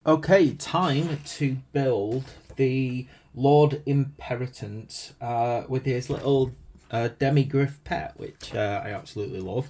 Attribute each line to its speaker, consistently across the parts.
Speaker 1: Okay, time to build the Lord Imperatant with his little demi-griff pet, which I absolutely love.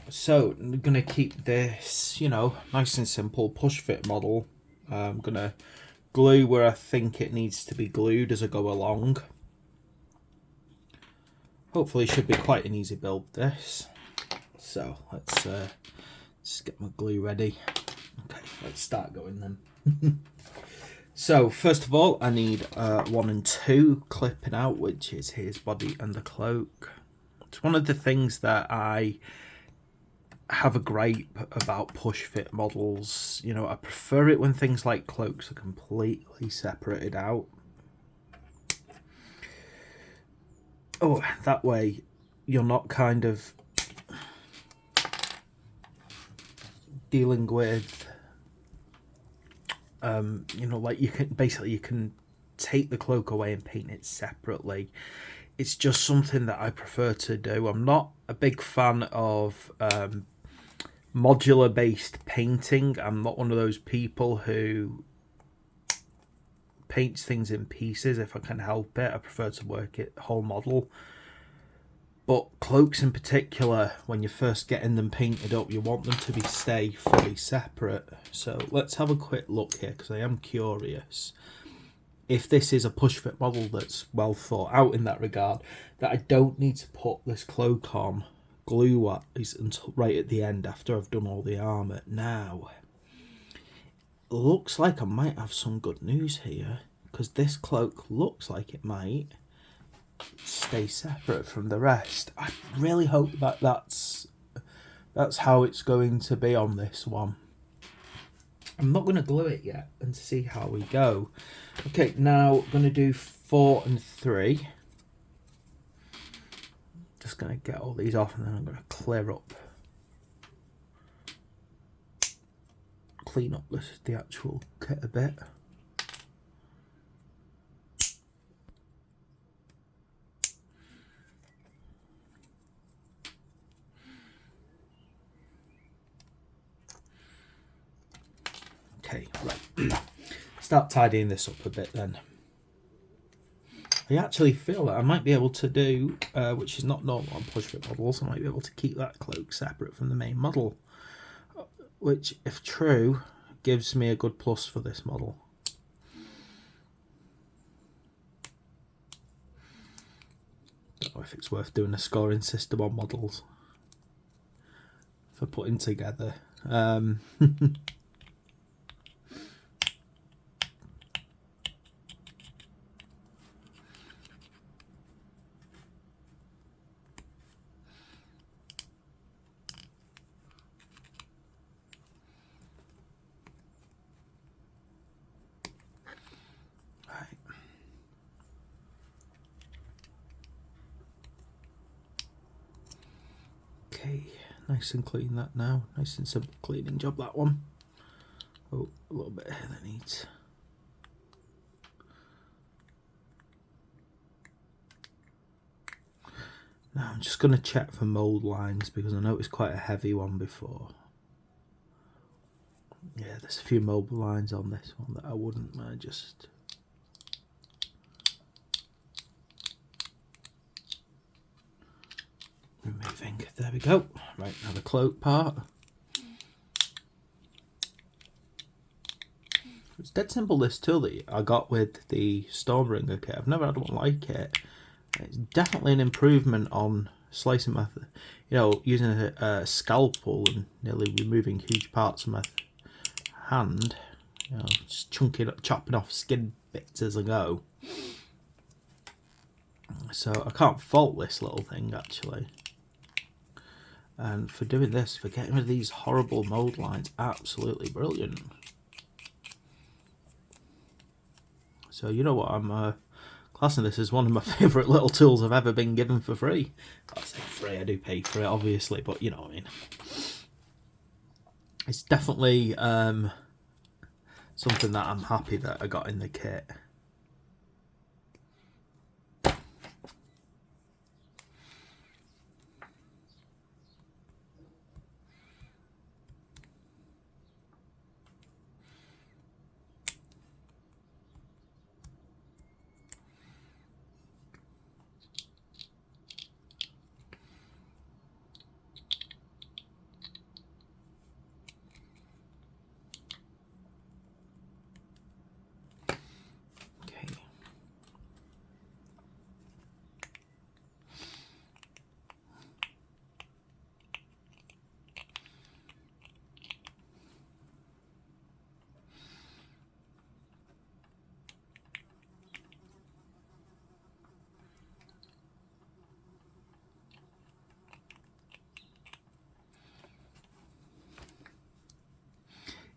Speaker 1: So I'm going to keep this, nice and simple, push-fit model. I'm going to glue where I think it needs to be glued as I go along. Hopefully should be quite an easy build, this. So let's just get my glue ready. Okay, let's start going then. So first of all, I need 1 and 2 clipping out, which is his body and the cloak. It's one of the things that I have a gripe about push fit models. I prefer it when things like cloaks are completely separated out. Oh, that way you're not kind of dealing with like you can take the cloak away and paint it separately. It's just something that I prefer to do. I'm not a big fan of modular based painting. I'm not one of those people who paints things in pieces if I can help it. I prefer to work it whole model. But cloaks in particular, when you're first getting them painted up, you want them to stay fully separate. So let's have a quick look here, because I am curious if this is a push fit model that's well thought out in that regard, that I don't need to put this cloak on glue wise until right at the end after I've done all the armour. Now, looks like I might have some good news here, because this cloak looks like it might stay separate from the rest. I really hope that that's how it's going to be on this one. I'm not going to glue it yet and see how we go. Okay, now I'm going to do 4 and 3. Just going to get all these off and then I'm going to clean up the actual kit a bit. Okay, right. Start tidying this up a bit then. I actually feel that I might be able to do, which is not normal on push fit models, I might be able to keep that cloak separate from the main model, which, if true, gives me a good plus for this model. I don't know if it's worth doing a scoring system on models for putting together. Okay, nice and clean that now. Nice and simple cleaning job, that one. Oh, a little bit here that needs. Now I'm just going to check for mould lines, because I know it was quite a heavy one before. Yeah, there's a few mould lines on this one that I wouldn't mind just... removing. There we go. Right, now the cloak part. It's dead simple, this tool that I got with the Stormbringer kit. I've never had one like it. It's definitely an improvement on slicing method. Using a scalpel and nearly removing huge parts of my hand. Just chunking up, chopping off skin bits as I go. So I can't fault this little thing, actually. And for doing this, for getting rid of these horrible mould lines, absolutely brilliant. So you know what, I'm classing this as one of my favourite little tools I've ever been given for free. I say free, I do pay for it obviously, but you know what I mean. It's definitely something that I'm happy that I got in the kit.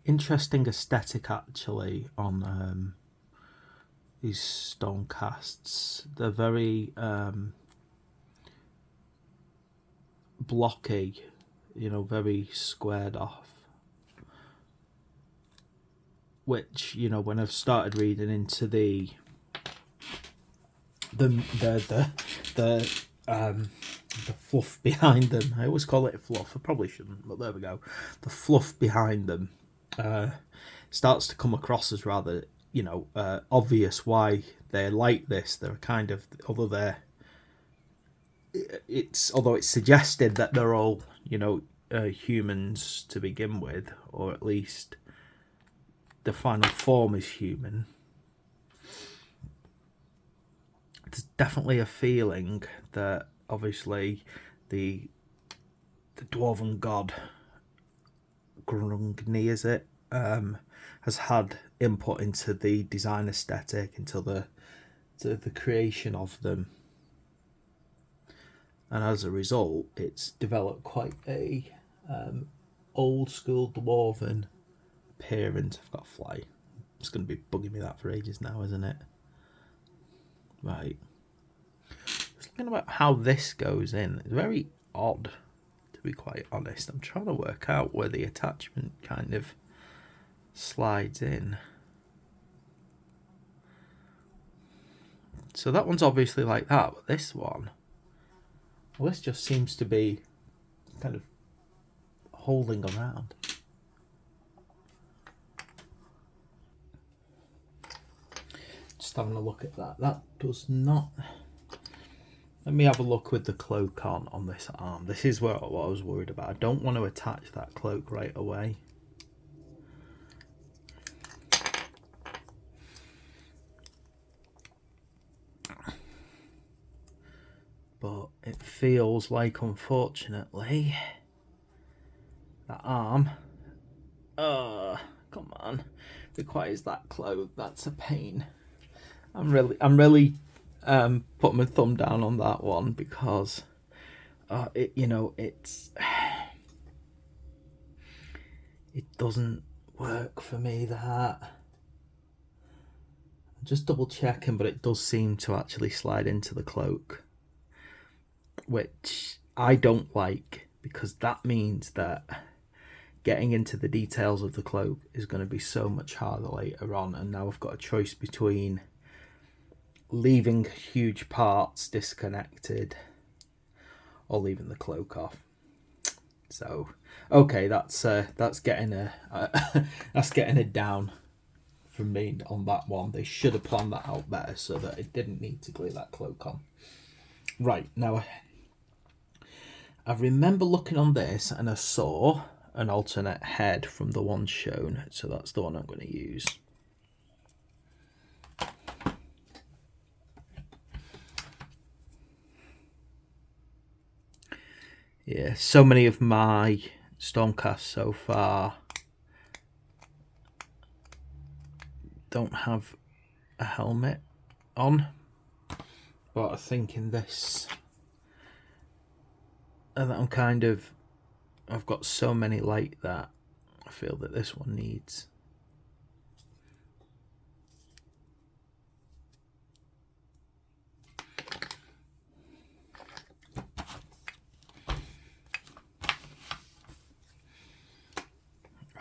Speaker 1: interesting aesthetic actually on these stone casts. They're very blocky, you know, very squared off. Which, you know, when I've started reading into the fluff behind them, I always call it fluff. I probably shouldn't, but there we go. The fluff behind them starts to come across as rather, you know, obvious why they're like this. They're kind of, although it's suggested that they're all, you know, humans to begin with, or at least the final form is human. There's definitely a feeling that obviously the dwarven god Grungni, is it, has had input into the design aesthetic, into the creation of them, and as a result it's developed quite a old school dwarven appearance. I've got a fly. It's going to be bugging me that for ages now, isn't it? Right. Just thinking about how this goes in. It's very odd, to be quite honest. I'm trying to work out where the attachment kind of slides in. So that one's obviously like that, but this one, well, this just seems to be kind of holding around. Just having a look at that. That does not... Let me have a look with the cloak on this arm. This is what I was worried about. I don't want to attach that cloak right away. But it feels like, unfortunately, that arm, come on, requires that cloak. That's a pain. I'm really putting my thumb down on that one, because it, you know, it doesn't work for me, that. I'm just double checking, but it does seem to actually slide into the cloak, which I don't like, because that means that getting into the details of the cloak is going to be so much harder later on, and now I've got a choice between leaving huge parts disconnected or leaving the cloak off. So okay, that's getting that's getting it down from me on that one. They should have planned that out better so that it didn't need to glue that cloak on. Right, now I remember looking on this and I saw an alternate head from the one shown, so that's the one I'm going to use. Yeah, so many of my Stormcasts so far don't have a helmet on, but I think in this, and I've got so many like that, I feel that this one needs.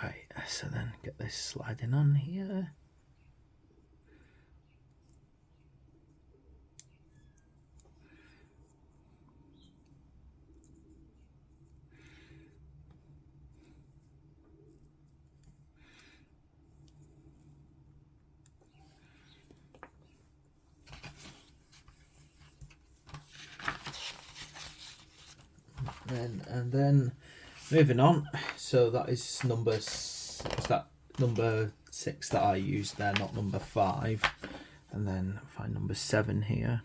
Speaker 1: Right, so then get this sliding on here. And then moving on, so that is number 6 that I used there, not number 5, and then find number 7 here.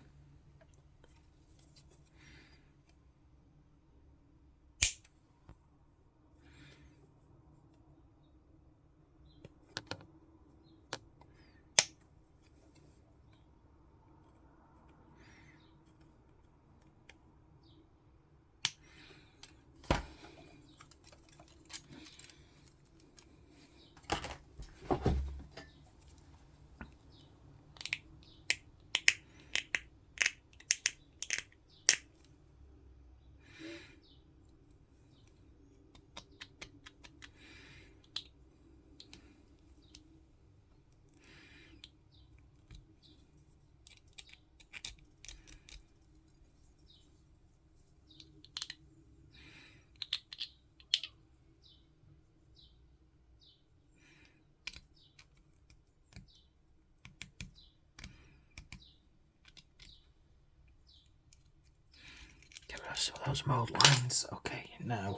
Speaker 1: So those mould lines. Okay, now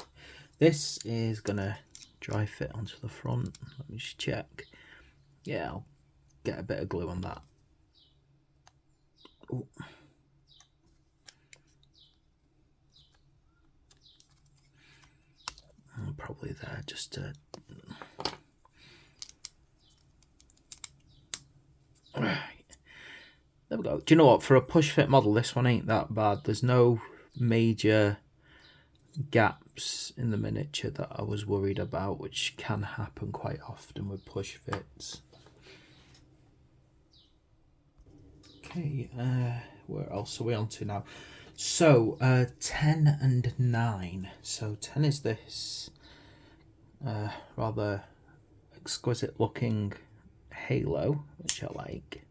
Speaker 1: this is gonna dry fit onto the front. Let me just check. Yeah, I'll get a bit of glue on that. Ooh. Probably there, just to... Right. There we go. Do you know what? For a push fit model, this one ain't that bad. There's no major gaps in the miniature that I was worried about, which can happen quite often with push fits. Okay, where else are we on to now? So 10 and 9. So 10 is this rather exquisite looking halo, which I like.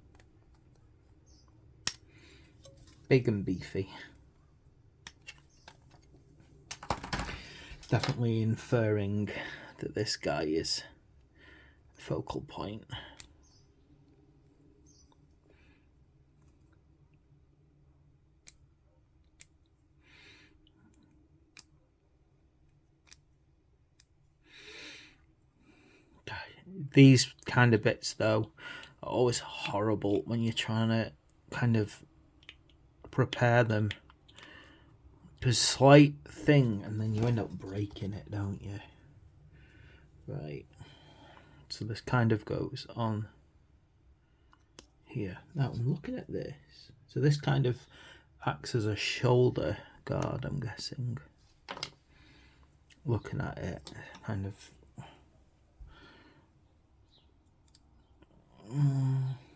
Speaker 1: Big and beefy. Definitely inferring that this guy is a focal point. These kind of bits, though, are always horrible when you're trying to kind of prepare them. Because slight thing, and then you end up breaking it, don't you? Right. So this kind of goes on here. Now I'm looking at this. So this kind of acts as a shoulder guard, I'm guessing. Looking at it, kind of...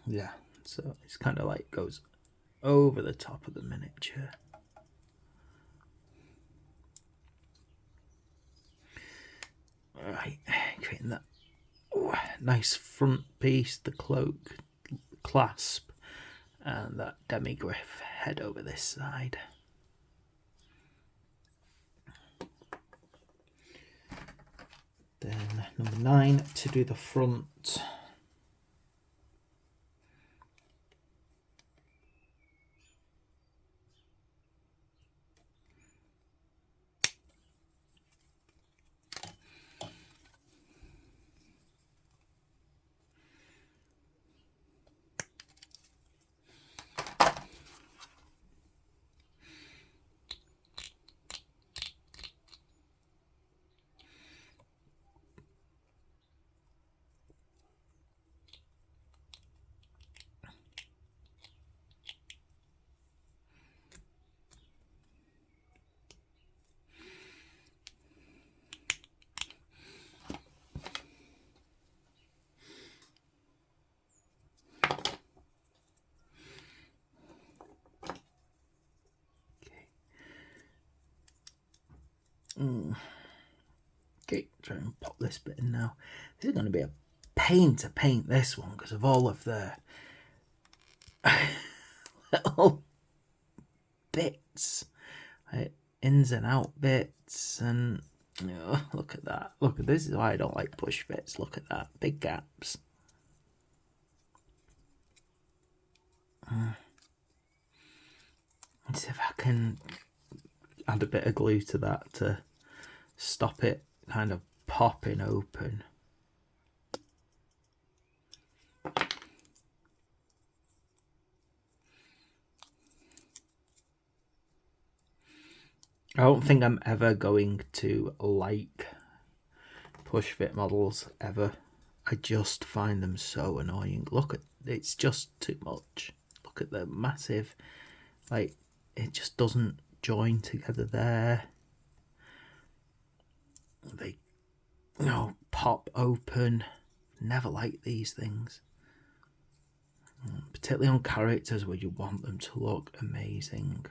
Speaker 1: yeah, so it's kind of like goes over the top of the miniature. Right, creating that nice front piece, the cloak, clasp, and that demi-griff head over this side. Then number 9 to do the front. Okay, try and pop this bit in now. This is going to be a pain to paint this one because of all of the little bits, like ins and out bits, and look at that. Look at this is why I don't like push fits. Look at that, big gaps. Let's see if I can add a bit of glue to that to stop it kind of popping open. I don't think I'm ever going to like push fit models ever. I just find them so annoying. Look at it's just too much. Look at the massive, like it just doesn't join together there. They pop open. Never like these things, particularly on characters where you want them to look amazing.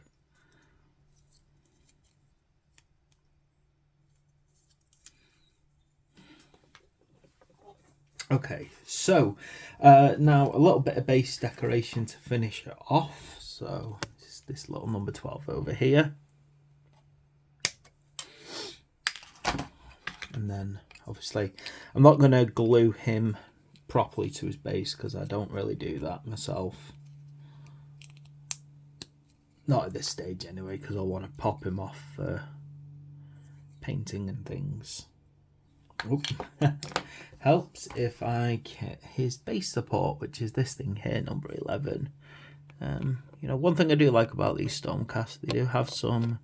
Speaker 1: Okay, so now a little bit of base decoration to finish it off. So it's this little number 12 over here. And then obviously I'm not going to glue him properly to his base because I don't really do that myself. Not at this stage anyway, because I want to pop him off for painting and things. Helps if I get his base support, which is this thing here, number 11. You know, one thing I do like about these Stormcasts, they do have some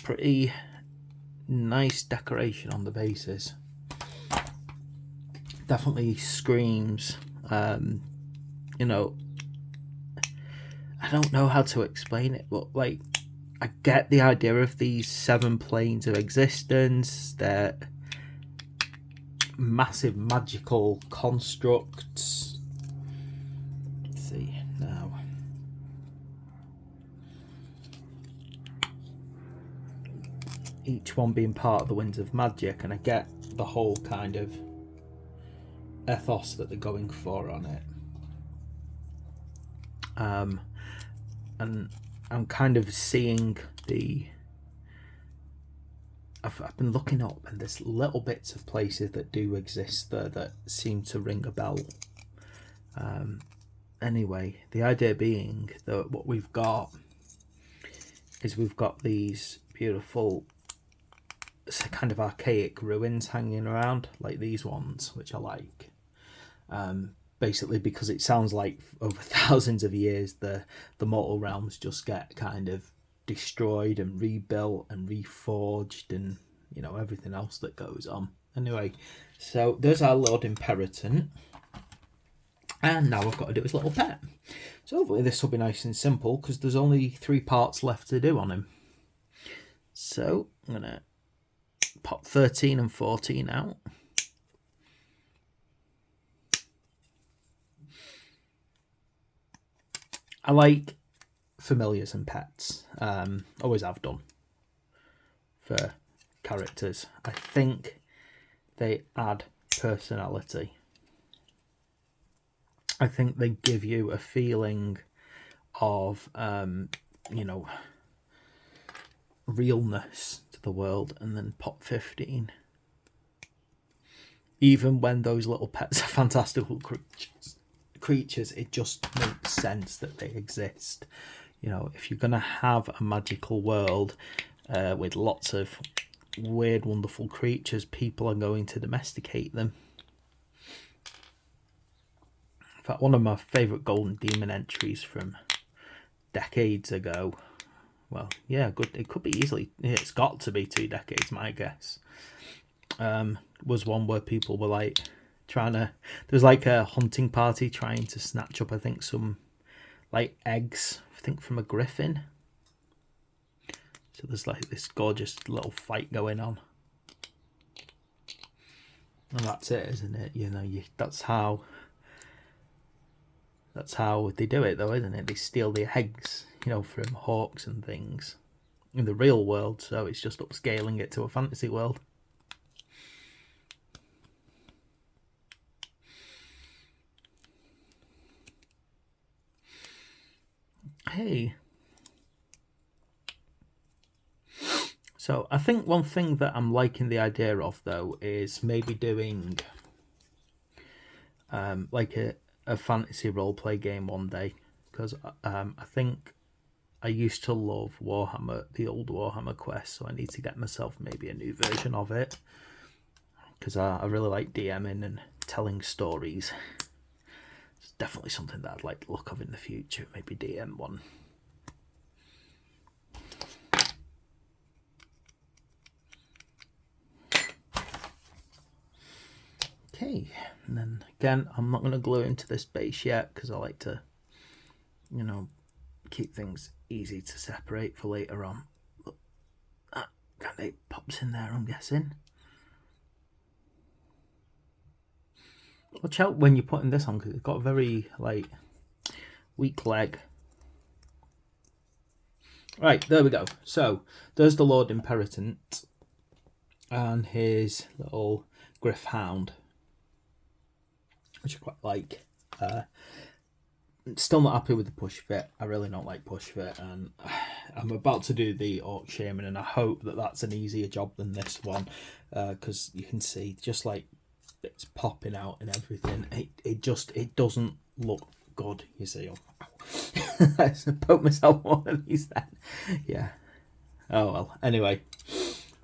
Speaker 1: pretty nice decoration on the bases. Definitely screams, you know, I don't know how to explain it, but like, I get the idea of these 7 planes of existence. They're massive magical constructs. Let's see now. Each one being part of the Winds of Magic, and I get the whole kind of ethos that they're going for on it. And I'm kind of seeing the... I've been looking up, and there's little bits of places that do exist there that seem to ring a bell. Anyway, the idea being that what we've got is we've got these beautiful kind of archaic ruins hanging around, like these ones, which I like. Basically because it sounds like over thousands of years the mortal realms just get kind of destroyed and rebuilt and reforged, and you know, everything else that goes on. Anyway, so there's our Lord Imperatant, and now I've got to do his little pet. So hopefully this will be nice and simple, because there's only 3 parts left to do on him. So I'm gonna pop 13 and 14 out. I like familiars and pets, always have done, for characters. I think they add personality. I think they give you a feeling of, you know, realness to the world. And then pop 15. Even when those little pets are fantastical creatures, it just makes sense that they exist. You know, if you're going to have a magical world with lots of weird, wonderful creatures, people are going to domesticate them. In fact, one of my favourite Golden Demon entries from decades ago, well, yeah, good, it could be easily, it's got to be 2 decades, my guess, was one where people were like trying to, there was like a hunting party trying to snatch up, I think, some like eggs, I think from a griffin. So there's like this gorgeous little fight going on, and that's it, isn't it? You know, that's how they do it, though, isn't it? They steal the eggs, you know, from hawks and things in the real world, so it's just upscaling it to a fantasy world. Hey. So I think one thing that I'm liking the idea of, though, is maybe doing like a fantasy roleplay game one day, because I think I used to love Warhammer, the old Warhammer Quest, so I need to get myself maybe a new version of it, because I really like DMing and telling stories. It's definitely something that I'd like to look of in the future, maybe DM one. Okay, and then again, I'm not going to glue into this base yet, because I like to, you know, keep things easy to separate for later on. But that kind of pops in there, I'm guessing. Watch out when you're putting this on, because it's got a very, like, weak leg. Right, there we go. So, there's the Lord Imperatant and his little Griff Hound, which I quite like. Still not happy with the push fit. I really don't like push fit, and I'm about to do the Orc Shaman, and I hope that that's an easier job than this one, because you can see just like it's popping out and everything. It doesn't look good, you see. I poke myself one of these then. Yeah. Oh well. Anyway.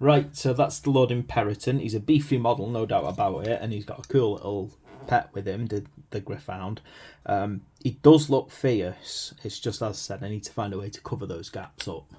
Speaker 1: Right, so that's the Lord Imperatant. He's a beefy model, no doubt about it, and he's got a cool little pet with him, the Gryph-hound. He does look fierce. It's just, as I said, I need to find a way to cover those gaps up.